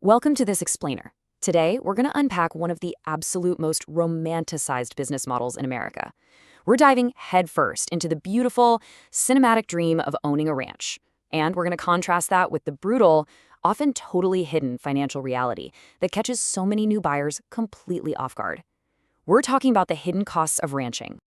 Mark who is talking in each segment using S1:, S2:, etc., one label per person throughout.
S1: Welcome to this explainer. Today, we're going to unpack one of the absolute most romanticized business models in America. We're diving headfirst into the beautiful, cinematic dream of owning a ranch. And we're going to contrast that with the brutal, often totally hidden financial reality that catches so many new buyers completely off guard. We're talking about the hidden costs of ranching.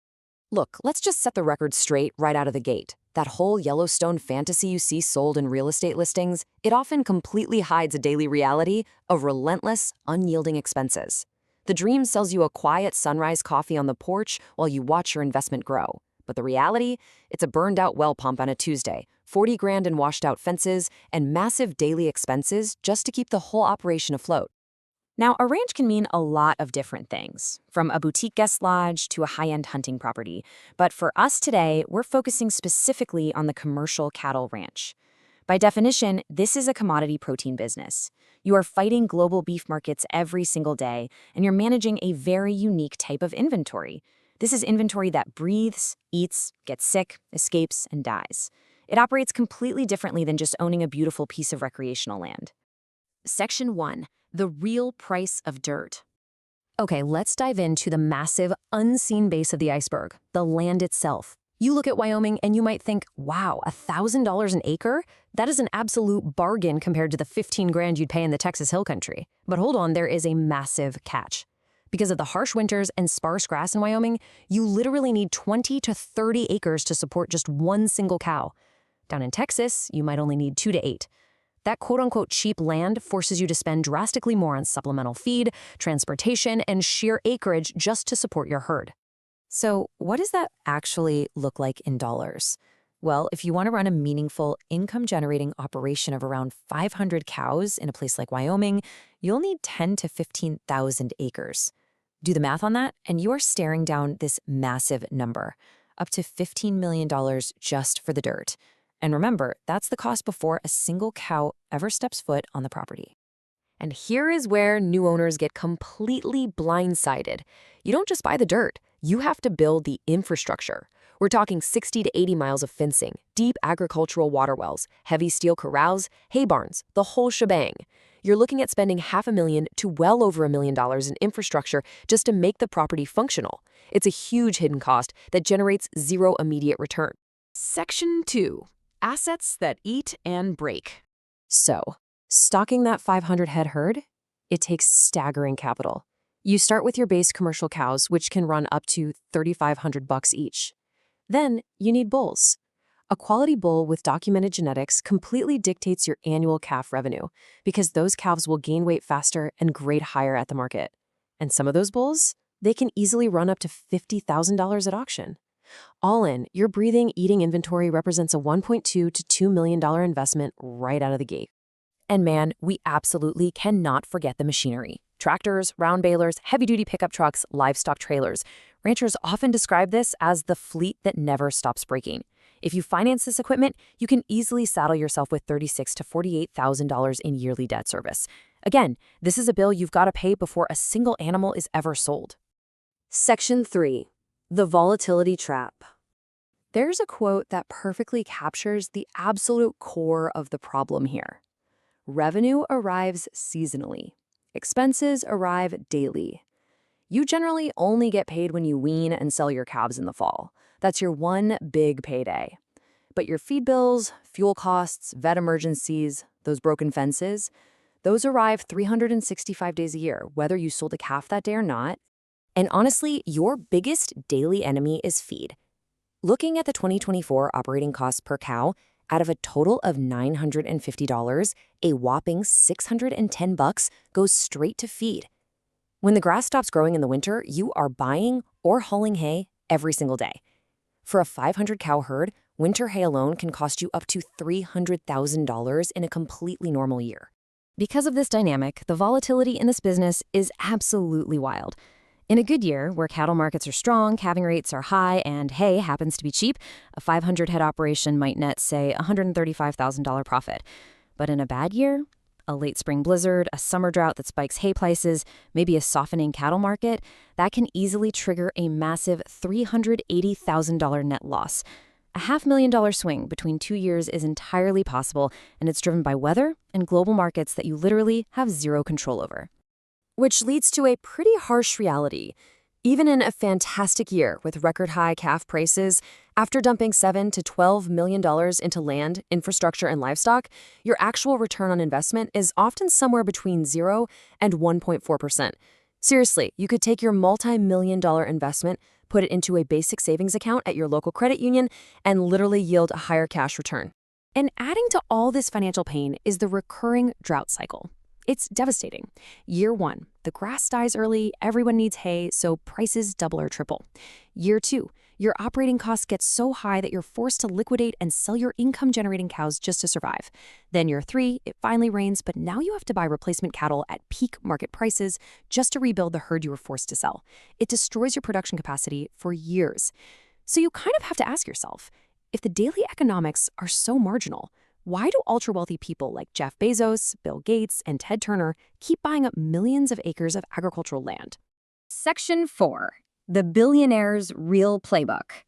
S1: Look, let's just set the record straight right out of the gate. That whole Yellowstone fantasy you see sold in real estate listings, it often completely hides a daily reality of relentless, unyielding expenses. The dream sells you a quiet sunrise coffee on the porch while you watch your investment grow. But the reality? It's a burned-out well pump on a Tuesday, 40 grand in washed-out fences, and massive daily expenses just to keep the whole operation afloat. Now, a ranch can mean a lot of different things, from a boutique guest lodge to a high-end hunting property. But for us today, we're focusing specifically on the commercial cattle ranch. By definition, this is a commodity protein business. You are fighting global beef markets every single day, and you're managing a very unique type of inventory. This is inventory that breathes, eats, gets sick, escapes, and dies. It operates completely differently than just owning a beautiful piece of recreational land. Section 1. The real price of dirt. Okay, let's dive into the massive, unseen base of the iceberg, the land itself. You look at Wyoming and you might think, wow, $1,000 an acre? That is an absolute bargain compared to the 15 grand you'd pay in the Texas Hill Country. But hold on, there is a massive catch. Because of the harsh winters and sparse grass in Wyoming, you literally need 20 to 30 acres to support just one single cow. Down in Texas, you might only need 2 to 8. That quote-unquote cheap land forces you to spend drastically more on supplemental feed, transportation, and sheer acreage just to support your herd. So what does that actually look like in dollars? Well, if you want to run a meaningful, income-generating operation of around 500 cows in a place like Wyoming, you'll need 10 to 15,000 acres. Do the math on that, and you are staring down this massive number, up to $15 million just for the dirt. And remember, that's the cost before a single cow ever steps foot on the property. And here is where new owners get completely blindsided. You don't just buy the dirt, you have to build the infrastructure. We're talking 60 to 80 miles of fencing, deep agricultural water wells, heavy steel corrals, hay barns, the whole shebang. You're looking at spending $500,000 to well over $1 million in infrastructure just to make the property functional. It's a huge hidden cost that generates zero immediate return. Section 2. Assets that eat and break. So, stocking that 500-head herd, it takes staggering capital. You start with your base commercial cows, which can run up to $3,500 each. Then, you need bulls. A quality bull with documented genetics completely dictates your annual calf revenue, because those calves will gain weight faster and grade higher at the market. And some of those bulls, they can easily run up to $50,000 at auction. All in, your breathing, eating inventory represents a $1.2 to $2 million investment right out of the gate. And man, we absolutely cannot forget the machinery. Tractors, round balers, heavy-duty pickup trucks, livestock trailers. Ranchers often describe this as the fleet that never stops breaking. If you finance this equipment, you can easily saddle yourself with $36,000 to $48,000 in yearly debt service. Again, this is a bill you've got to pay before a single animal is ever sold. Section 3. The volatility trap. There's a quote that perfectly captures the absolute core of the problem here. Revenue arrives seasonally. Expenses arrive daily. You generally only get paid when you wean and sell your calves in the fall. That's your one big payday. But your feed bills, fuel costs, vet emergencies, those broken fences, those arrive 365 days a year, whether you sold a calf that day or not. And honestly, your biggest daily enemy is feed. Looking at the 2024 operating costs per cow, out of a total of $950, a whopping $610 goes straight to feed. When the grass stops growing in the winter, you are buying or hauling hay every single day. For a 500-cow herd, winter hay alone can cost you up to $300,000 in a completely normal year. Because of this dynamic, the volatility in this business is absolutely wild. In a good year, where cattle markets are strong, calving rates are high, and hay happens to be cheap, a 500-head operation might net, say, $135,000 profit. But in a bad year, a late spring blizzard, a summer drought that spikes hay prices, maybe a softening cattle market, that can easily trigger a massive $380,000 net loss.
S2: A $500,000 swing between 2 years is entirely possible, and it's driven by weather and global markets that you literally have zero control over.
S1: Which leads to a pretty harsh reality. Even in a fantastic year with record-high calf prices, after dumping $7 to $12 million into land, infrastructure, and livestock, your actual return on investment is often somewhere between 0 and 1.4%. Seriously, you could take your multi-million-dollar investment, put it into a basic savings account at your local credit union, and literally yield a higher cash return.
S2: And adding to all this financial pain is the recurring drought cycle. It's devastating. Year 1, the grass dies early, everyone needs hay, so prices double or triple. Year 2, your operating costs get so high that you're forced to liquidate and sell your income-generating cows just to survive. Then year 3, it finally rains, but now you have to buy replacement cattle at peak market prices just to rebuild the herd you were forced to sell. It destroys your production capacity for years. So you kind of have to ask yourself, if the daily economics are so marginal, why do ultra-wealthy people like Jeff Bezos, Bill Gates, and Ted Turner keep buying up millions of acres of agricultural land?
S1: Section 4. The Billionaire's Real Playbook.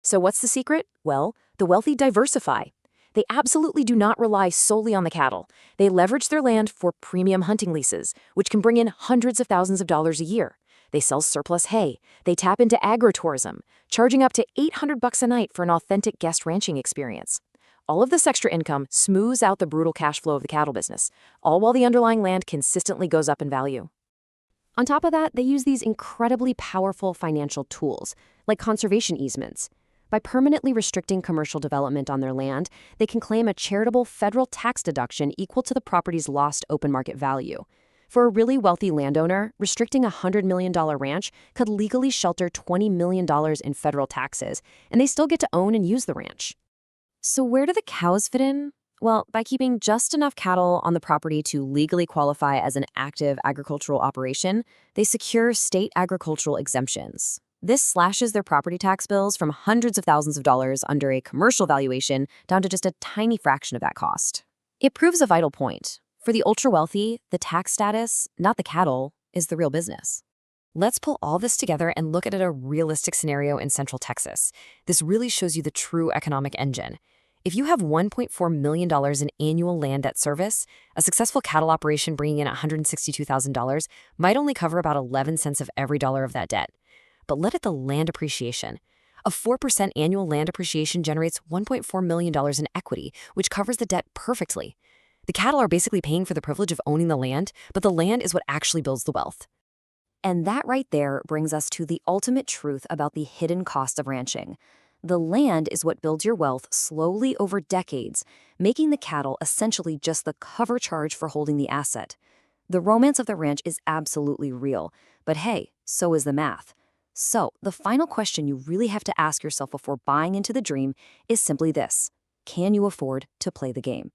S1: So what's the secret? Well, the wealthy diversify. They absolutely do not rely solely on the cattle. They leverage their land for premium hunting leases, which can bring in hundreds of thousands of dollars a year. They sell surplus hay. They tap into agritourism, charging up to $800 a night for an authentic guest ranching experience. All of this extra income smooths out the brutal cash flow of the cattle business, all while the underlying land consistently goes up in value.
S2: On top of that, they use these incredibly powerful financial tools, like conservation easements. By permanently restricting commercial development on their land, they can claim a charitable federal tax deduction equal to the property's lost open market value. For a really wealthy landowner, restricting a $100 million ranch could legally shelter $20 million in federal taxes, and they still get to own and use the ranch. So where do the cows fit in? Well, by keeping just enough cattle on the property to legally qualify as an active agricultural operation, they secure state agricultural exemptions. This slashes their property tax bills from hundreds of thousands of dollars under a commercial valuation down to just a tiny fraction of that cost. It proves a vital point. For the ultra-wealthy, the tax status, not the cattle, is the real business.
S1: Let's pull all this together and look at a realistic scenario in Central Texas. This really shows you the true economic engine. If you have $1.4 million in annual land debt service, a successful cattle operation bringing in $162,000 might only cover about 11 cents of every dollar of that debt. But let it the land appreciation. A 4% annual land appreciation generates $1.4 million in equity, which covers the debt perfectly. The cattle are basically paying for the privilege of owning the land, but the land is what actually builds the wealth.
S2: And that right there brings us to the ultimate truth about the hidden cost of ranching. The land is what builds your wealth slowly over decades, making the cattle essentially just the cover charge for holding the asset. The romance of the ranch is absolutely real, but hey, so is the math. So, the final question you really have to ask yourself before buying into the dream is simply this: can you afford to play the game?